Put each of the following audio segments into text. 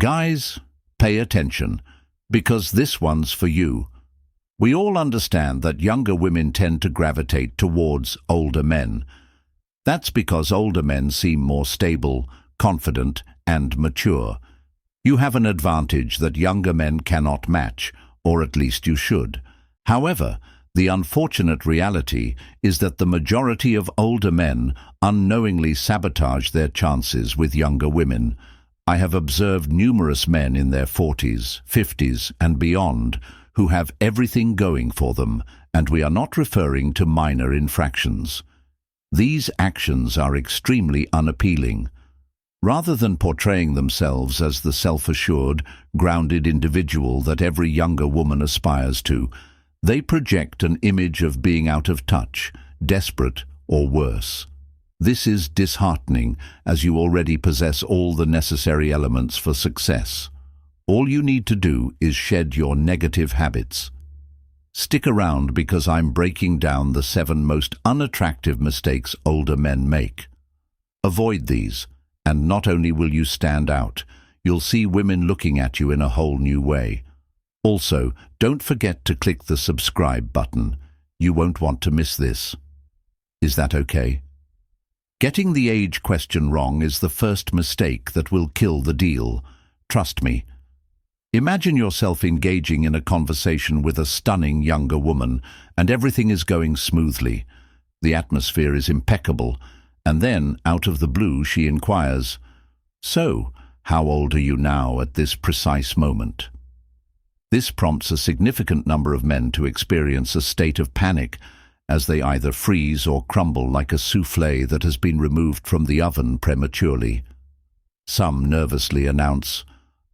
Guys, pay attention, because this one's for you. We all understand that younger women tend to gravitate towards older men. That's because older men seem more stable, confident, and mature. You have an advantage that younger men cannot match, or at least you should. However, the unfortunate reality is that the majority of older men unknowingly sabotage their chances with younger women. I have observed numerous men in their 40s, 50s, and beyond who have everything going for them, and we are not referring to minor infractions. These actions are extremely unappealing. Rather than portraying themselves as the self-assured, grounded individual that every younger woman aspires to, they project an image of being out of touch, desperate, or worse. This is disheartening, as you already possess all the necessary elements for success. All you need to do is shed your negative habits. Stick around because I'm breaking down the 7 most unattractive mistakes older men make. Avoid these, and not only will you stand out, you'll see women looking at you in a whole new way. Also, don't forget to click the subscribe button. You won't want to miss this. Is that okay? Getting the age question wrong is the first mistake that will kill the deal. Trust me. Imagine yourself engaging in a conversation with a stunning younger woman, and everything is going smoothly. The atmosphere is impeccable, and then, out of the blue, she inquires, "So, how old are you now at this precise moment?" This prompts a significant number of men to experience a state of panic, as they either freeze or crumble like a soufflé that has been removed from the oven prematurely. Some nervously announce,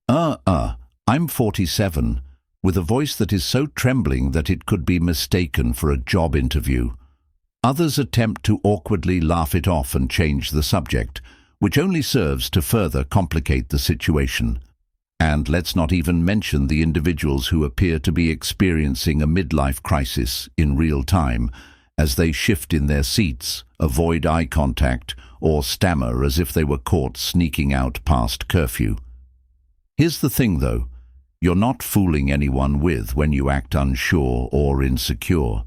I'm 47, with a voice that is so trembling that it could be mistaken for a job interview. Others attempt to awkwardly laugh it off and change the subject, which only serves to further complicate the situation. And let's not even mention the individuals who appear to be experiencing a midlife crisis in real time, as they shift in their seats, avoid eye contact, or stammer as if they were caught sneaking out past curfew. Here's the thing though, you're not fooling anyone when you act unsure or insecure.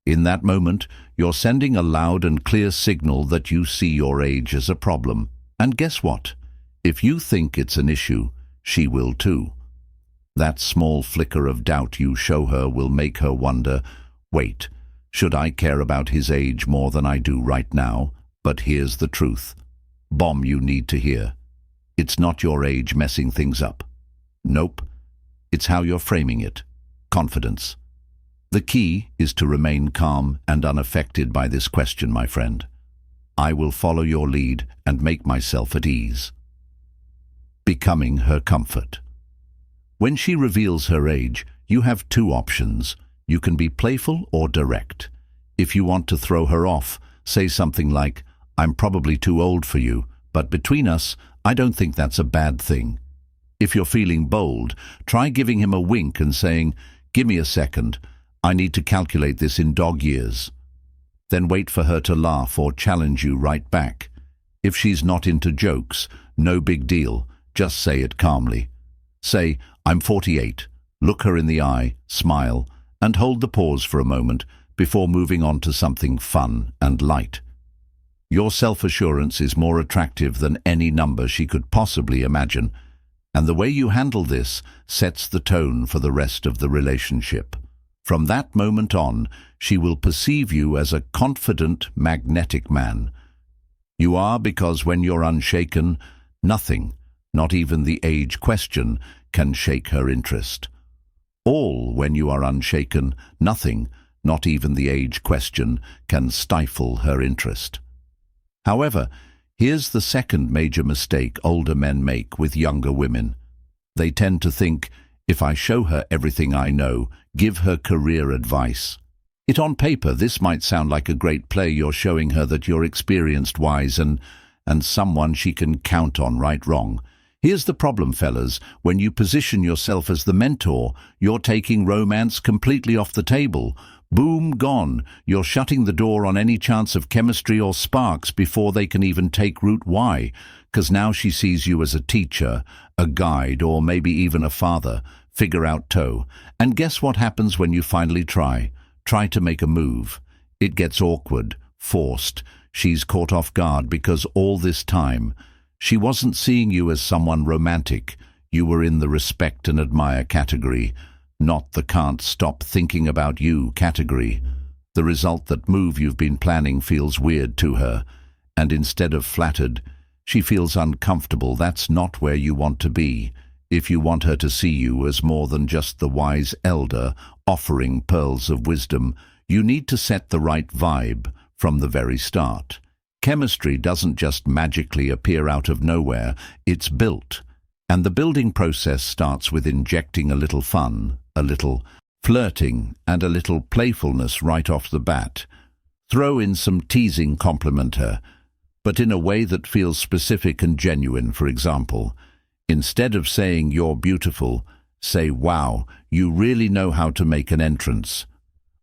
In that moment, you're sending a loud and clear signal that you see your age as a problem. And guess what? If you think it's an issue, she will too. That small flicker of doubt you show her will make her wonder, wait, should I care about his age more than I do right now? But here's the truth. Bomb you need to hear. It's not your age messing things up. Nope. It's how you're framing it. Confidence. The key is to remain calm and unaffected by this question, my friend. I will follow your lead and make myself at ease. Becoming her comfort. When she reveals her age, you have 2 options. You can be playful or direct. If you want to throw her off, say something like, "I'm probably too old for you, but between us, I don't think that's a bad thing." If you're feeling bold, try giving him a wink and saying, "Give me a second, I need to calculate this in dog years." Then wait for her to laugh or challenge you right back. If she's not into jokes, no big deal. Just say it calmly. Say, "I'm 48. Look her in the eye, smile, and hold the pause for a moment before moving on to something fun and light. Your self-assurance is more attractive than any number she could possibly imagine, and the way you handle this sets the tone for the rest of the relationship. From that moment on, she will perceive you as a confident, magnetic man. You are, because when you're unshaken, nothing, not even the age question, can shake her interest. All when you are unshaken, nothing, not even the age question, can stifle her interest. However, here's the second major mistake older men make with younger women. They tend to think, if I show her everything I know, give her career advice. On paper, this might sound like a great play. You're showing her that you're experienced, wise, and someone she can count on, right? Wrong. Here's the problem, fellas. When you position yourself as the mentor, you're taking romance completely off the table. Boom, gone. You're shutting the door on any chance of chemistry or sparks before they can even take root. Why? 'cause now she sees you as a teacher, a guide, or maybe even a father. Figure out toe. And guess what happens when you finally try? Try to make a move. It gets awkward, forced. She's caught off guard because all this time she wasn't seeing you as someone romantic. You were in the respect and admire category, not the can't stop thinking about you category. The result, that move you've been planning feels weird to her, and instead of flattered, she feels uncomfortable. That's not where you want to be. If you want her to see you as more than just the wise elder offering pearls of wisdom, you need to set the right vibe from the very start. Chemistry doesn't just magically appear out of nowhere, it's built. And the building process starts with injecting a little fun, a little flirting, and a little playfulness right off the bat. Throw in some teasing, compliment her, but in a way that feels specific and genuine. For example, instead of saying "you're beautiful," say "wow, you really know how to make an entrance.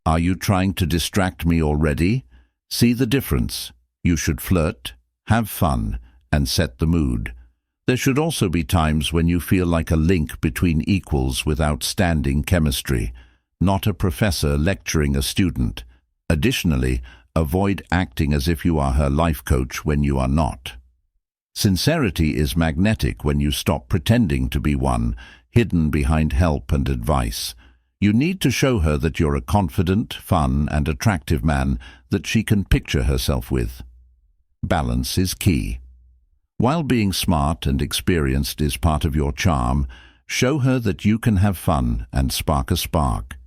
Are you trying to distract me already?" See the difference? You should flirt, have fun, and set the mood. There should also be times when you feel like a link between equals with outstanding chemistry, not a professor lecturing a student. Additionally, avoid acting as if you are her life coach when you are not. Sincerity is magnetic when you stop pretending to be one, hidden behind help and advice. You need to show her that you're a confident, fun, and attractive man that she can picture herself with. Balance is key. While being smart and experienced is part of your charm, show her that you can have fun and spark a spark.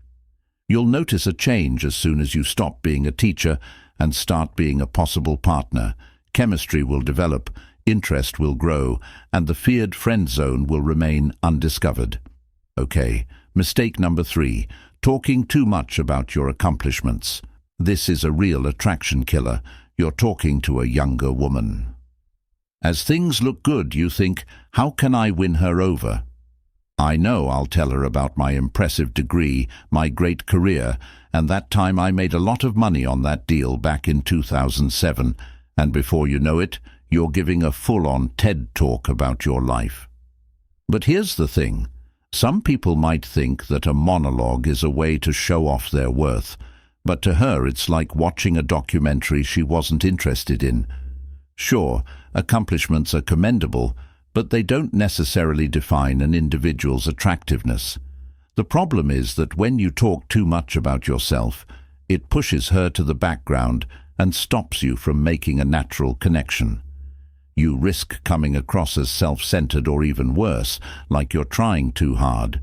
You'll notice a change as soon as you stop being a teacher and start being a possible partner. Chemistry will develop, interest will grow, and the feared friend zone will remain undiscovered. Okay, mistake number 3, talking too much about your accomplishments. This is a real attraction killer. You're talking to a younger woman. As things look good, you think, how can I win her over? I know I'll tell her about my impressive degree, my great career, and that time I made a lot of money on that deal back in 2007, and before you know it, you're giving a full-on TED talk about your life. But here's the thing. Some people might think that a monologue is a way to show off their worth, but to her it's like watching a documentary she wasn't interested in. Sure, accomplishments are commendable, but they don't necessarily define an individual's attractiveness. The problem is that when you talk too much about yourself, it pushes her to the background and stops you from making a natural connection. You risk coming across as self-centered, or even worse, like you're trying too hard.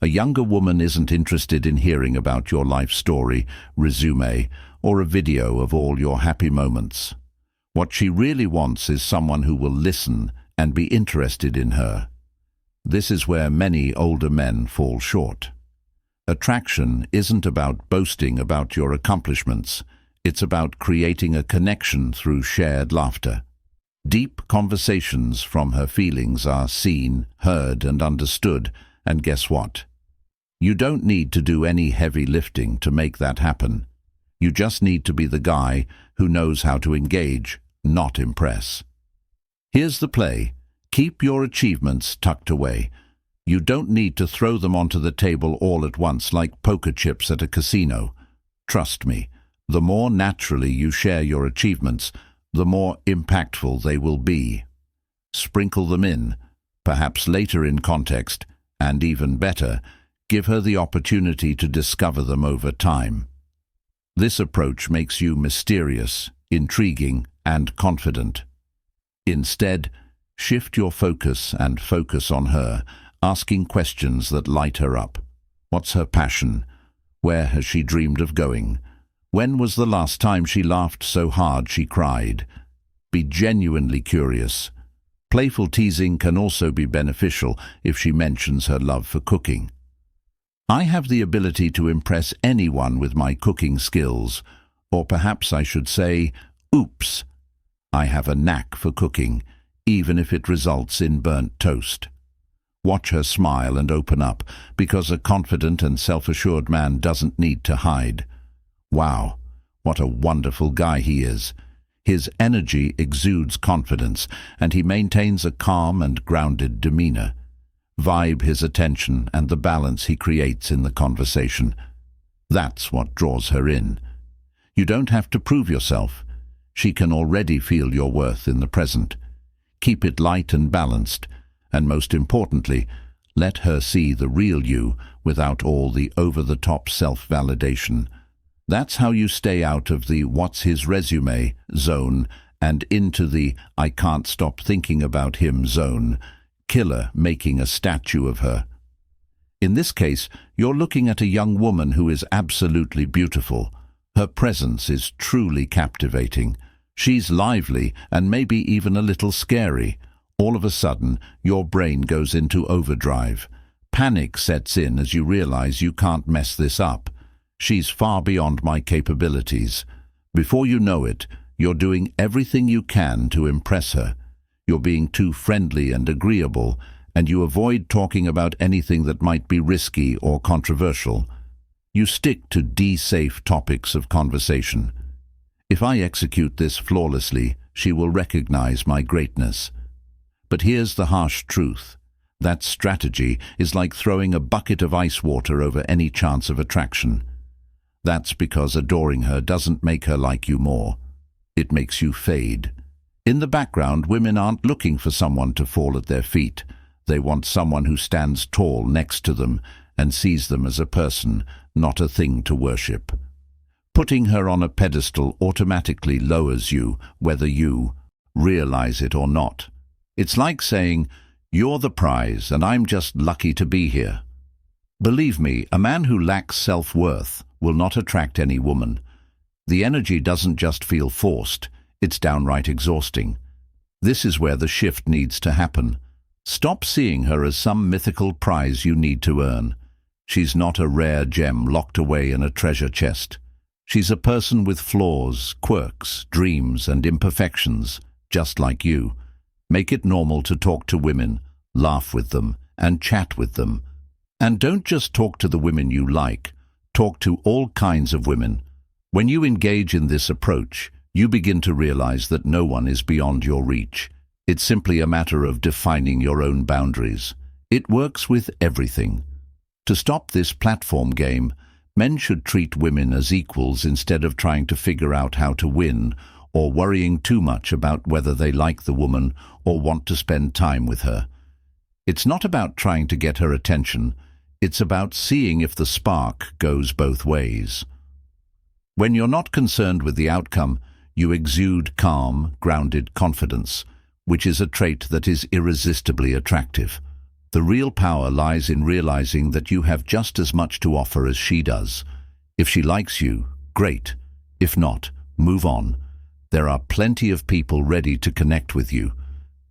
A younger woman isn't interested in hearing about your life story, resume, or a video of all your happy moments. What she really wants is someone who will listen and be interested in her. This is where many older men fall short. Attraction isn't about boasting about your accomplishments. It's about creating a connection through shared laughter. Deep conversations from her feelings are seen, heard, and understood, and guess what? You don't need to do any heavy lifting to make that happen. You just need to be the guy who knows how to engage, not impress. Here's the play. Keep your achievements tucked away. You don't need to throw them onto the table all at once like poker chips at a casino. Trust me, the more naturally you share your achievements, the more impactful they will be. Sprinkle them in, perhaps later in context, and even better, give her the opportunity to discover them over time. This approach makes you mysterious, intriguing, and confident. Instead, shift your focus and focus on her, asking questions that light her up. What's her passion? Where has she dreamed of going? When was the last time she laughed so hard she cried? Be genuinely curious. Playful teasing can also be beneficial if she mentions her love for cooking. I have the ability to impress anyone with my cooking skills, or perhaps I should say, oops, I have a knack for cooking, even if it results in burnt toast. Watch her smile and open up, because a confident and self-assured man doesn't need to hide. Wow, what a wonderful guy he is. His energy exudes confidence, and he maintains a calm and grounded demeanor. Vibe his attention and the balance he creates in the conversation. That's what draws her in. You don't have to prove yourself. She can already feel your worth in the present. Keep it light and balanced, and most importantly, let her see the real you without all the over-the-top self-validation. That's how you stay out of the "what's his resume" zone and into the "I can't stop thinking about him" zone. Killer making a statue of her. In this case, you're looking at a young woman who is absolutely beautiful. Her presence is truly captivating. She's lively and maybe even a little scary. All of a sudden, your brain goes into overdrive. Panic sets in as you realize you can't mess this up. She's far beyond my capabilities. Before you know it, you're doing everything you can to impress her. You're being too friendly and agreeable, and you avoid talking about anything that might be risky or controversial. You stick to D-safe topics of conversation. If I execute this flawlessly, she will recognize my greatness. But here's the harsh truth. That strategy is like throwing a bucket of ice water over any chance of attraction. That's because adoring her doesn't make her like you more. It makes you fade. In the background, women aren't looking for someone to fall at their feet. They want someone who stands tall next to them and sees them as a person, not a thing to worship. Putting her on a pedestal automatically lowers you, whether you realize it or not. It's like saying, "You're the prize and I'm just lucky to be here." Believe me, a man who lacks self-worth will not attract any woman. The energy doesn't just feel forced, it's downright exhausting. This is where the shift needs to happen. Stop seeing her as some mythical prize you need to earn. She's not a rare gem locked away in a treasure chest. She's a person with flaws, quirks, dreams, and imperfections, just like you. Make it normal to talk to women, laugh with them, and chat with them. And don't just talk to the women you like. Talk to all kinds of women. When you engage in this approach, you begin to realize that no one is beyond your reach. It's simply a matter of defining your own boundaries. It works with everything. To stop this platform game, men should treat women as equals instead of trying to figure out how to win or worrying too much about whether they like the woman or want to spend time with her. It's not about trying to get her attention. It's about seeing if the spark goes both ways. When you're not concerned with the outcome, you exude calm, grounded confidence, which is a trait that is irresistibly attractive. The real power lies in realizing that you have just as much to offer as she does. If she likes you, great. If not, move on. There are plenty of people ready to connect with you.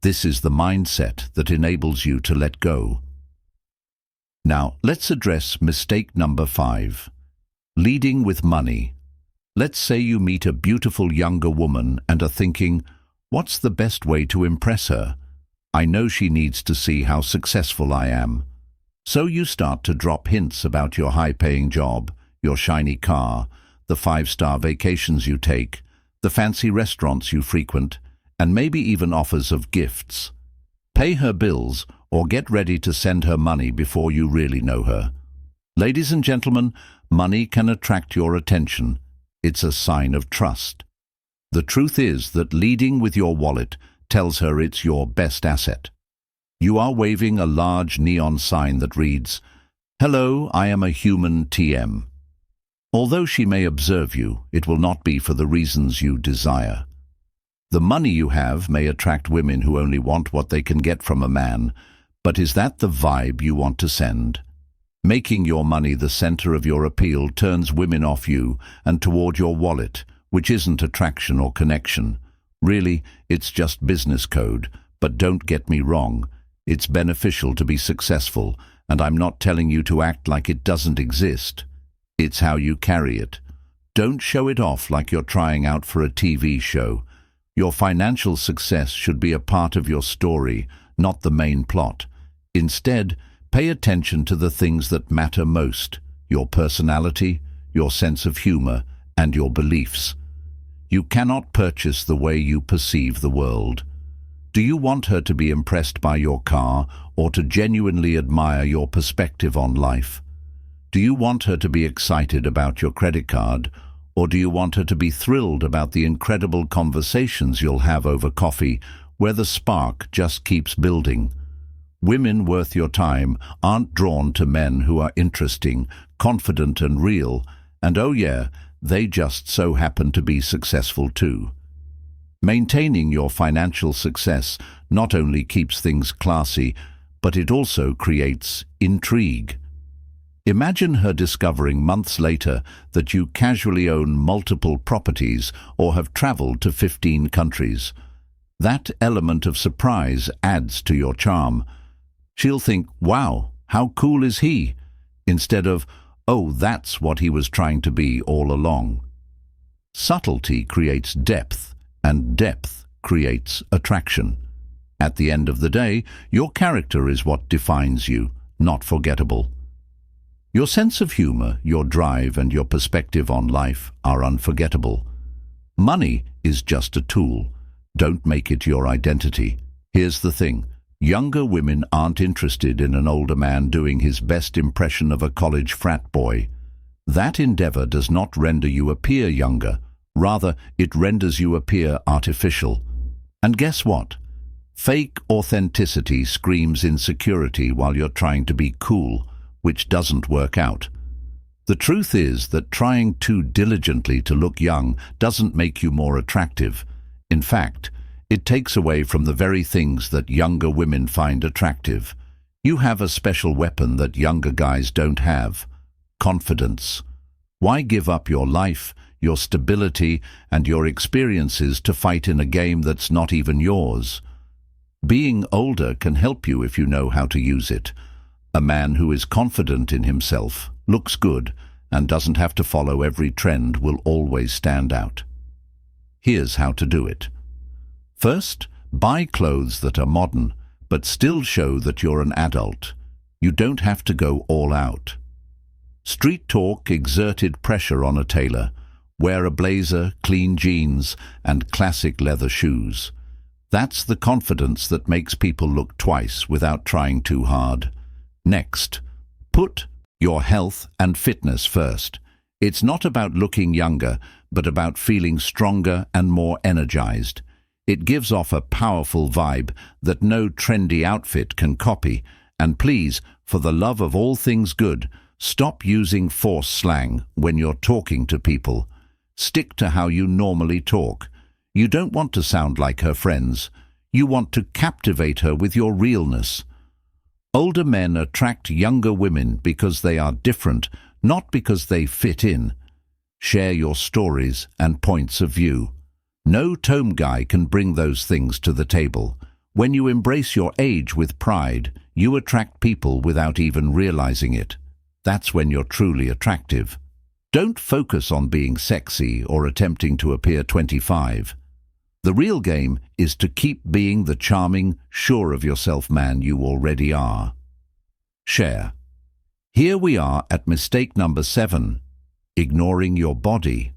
This is the mindset that enables you to let go. Now, let's address mistake number 5. Leading with money. Let's say you meet a beautiful younger woman and are thinking, what's the best way to impress her? I know she needs to see how successful I am. So you start to drop hints about your high-paying job, your shiny car, the 5-star vacations you take, the fancy restaurants you frequent, and maybe even offers of gifts. Pay her bills or get ready to send her money before you really know her. Ladies and gentlemen, money can attract your attention. It's a sign of trust. The truth is that leading with your wallet tells her it's your best asset. You are waving a large neon sign that reads, "Hello, I am a human TM." Although she may observe you, it will not be for the reasons you desire. The money you have may attract women who only want what they can get from a man, but is that the vibe you want to send? Making your money the center of your appeal turns women off you and toward your wallet, which isn't attraction or connection. Really, it's just business code, but don't get me wrong. It's beneficial to be successful, and I'm not telling you to act like it doesn't exist. It's how you carry it. Don't show it off like you're trying out for a TV show. Your financial success should be a part of your story, not the main plot. Instead, pay attention to the things that matter most: your personality, your sense of humor, and your beliefs. You cannot purchase the way you perceive the world. Do you want her to be impressed by your car or to genuinely admire your perspective on life? Do you want her to be excited about your credit card, or do you want her to be thrilled about the incredible conversations you'll have over coffee where the spark just keeps building? Women worth your time aren't drawn to men who are interesting, confident and real, and oh yeah, they just so happen to be successful too. Maintaining your financial success not only keeps things classy, but it also creates intrigue. Imagine her discovering months later that you casually own multiple properties or have traveled to 15 countries. That element of surprise adds to your charm. She'll think, wow, how cool is he? Instead of, oh, that's what he was trying to be all along. Subtlety creates depth, and depth creates attraction. At the end of the day, your character is what defines you, not forgettable. Your sense of humor, your drive, and your perspective on life are unforgettable. Money is just a tool. Don't make it your identity. Here's the thing. Younger women aren't interested in an older man doing his best impression of a college frat boy. That endeavor does not render you appear younger. Rather, it renders you appear artificial. And guess what? Fake authenticity screams insecurity while you're trying to be cool, which doesn't work out. The truth is that trying too diligently to look young doesn't make you more attractive. In fact, it takes away from the very things that younger women find attractive. You have a special weapon that younger guys don't have: confidence. Why give up your life, your stability, and your experiences to fight in a game that's not even yours? Being older can help you if you know how to use it. A man who is confident in himself, looks good, and doesn't have to follow every trend will always stand out. Here's how to do it. First, buy clothes that are modern, but still show that you're an adult. You don't have to go all out. Street talk exerted pressure on a tailor. Wear a blazer, clean jeans, and classic leather shoes. That's the confidence that makes people look twice without trying too hard. Next, put your health and fitness first. It's not about looking younger, but about feeling stronger and more energized. It gives off a powerful vibe that no trendy outfit can copy. And please, for the love of all things good, stop using forced slang when you're talking to people. Stick to how you normally talk. You don't want to sound like her friends. You want to captivate her with your realness. Older men attract younger women because they are different, not because they fit in. Share your stories and points of view. No tome guy can bring those things to the table. When you embrace your age with pride, you attract people without even realizing it. That's when you're truly attractive. Don't focus on being sexy or attempting to appear 25. The real game is to keep being the charming, sure-of-yourself man you already are. Share. Here we are at mistake number 7, ignoring your body.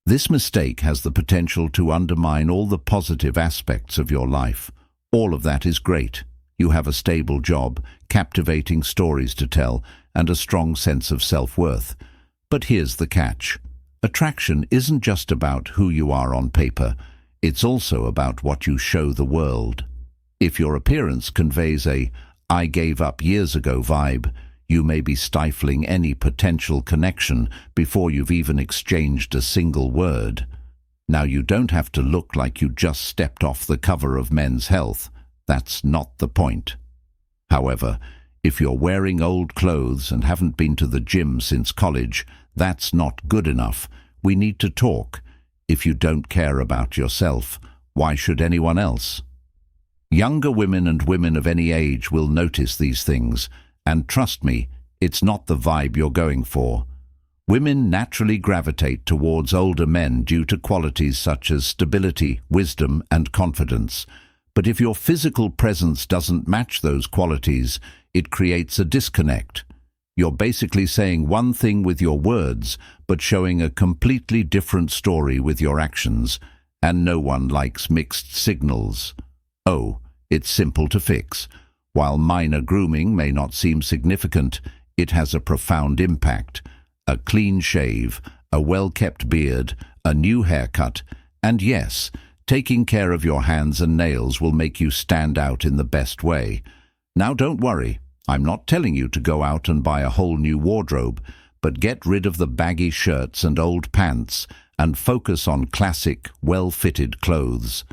This mistake has the potential to undermine all the positive aspects of your life. All of that is great. You have a stable job, captivating stories to tell, and a strong sense of self-worth. But here's the catch. Attraction isn't just about who you are on paper. It's also about what you show the world. If your appearance conveys a "I gave up years ago" vibe, you may be stifling any potential connection before you've even exchanged a single word. Now, you don't have to look like you just stepped off the cover of Men's Health. That's not the point. However, if you're wearing old clothes and haven't been to the gym since college, that's not good enough. We need to talk. If you don't care about yourself, why should anyone else? Younger women and women of any age will notice these things, and trust me, it's not the vibe you're going for. Women naturally gravitate towards older men due to qualities such as stability, wisdom, and confidence. But if your physical presence doesn't match those qualities, it creates a disconnect. You're basically saying one thing with your words, but showing a completely different story with your actions, and no one likes mixed signals. Oh, it's simple to fix. While minor grooming may not seem significant, it has a profound impact. A clean shave, a well-kept beard, a new haircut, and yes, taking care of your hands and nails will make you stand out in the best way. Now don't worry, I'm not telling you to go out and buy a whole new wardrobe, but get rid of the baggy shirts and old pants and focus on classic, well-fitted clothes.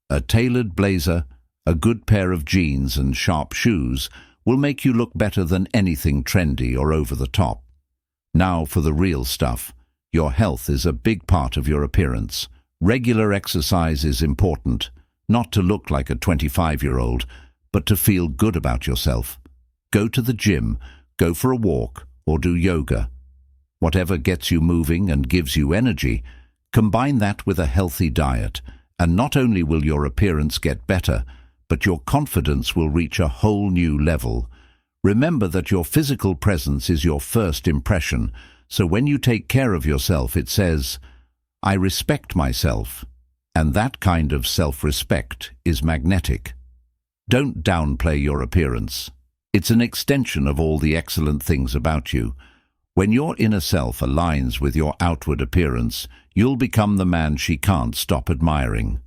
A tailored blazer, a good pair of jeans and sharp shoes will make you look better than anything trendy or over the top. Now for the real stuff. Your health is a big part of your appearance. Regular exercise is important, not to look like a 25-year-old, but to feel good about yourself. Go to the gym, go for a walk, or do yoga. Whatever gets you moving and gives you energy, combine that with a healthy diet, and not only will your appearance get better, but your confidence will reach a whole new level. Remember that your physical presence is your first impression, so when you take care of yourself, it says, "I respect myself," and that kind of self-respect is magnetic. Don't downplay your appearance. It's an extension of all the excellent things about you. When your inner self aligns with your outward appearance, you'll become the man she can't stop admiring.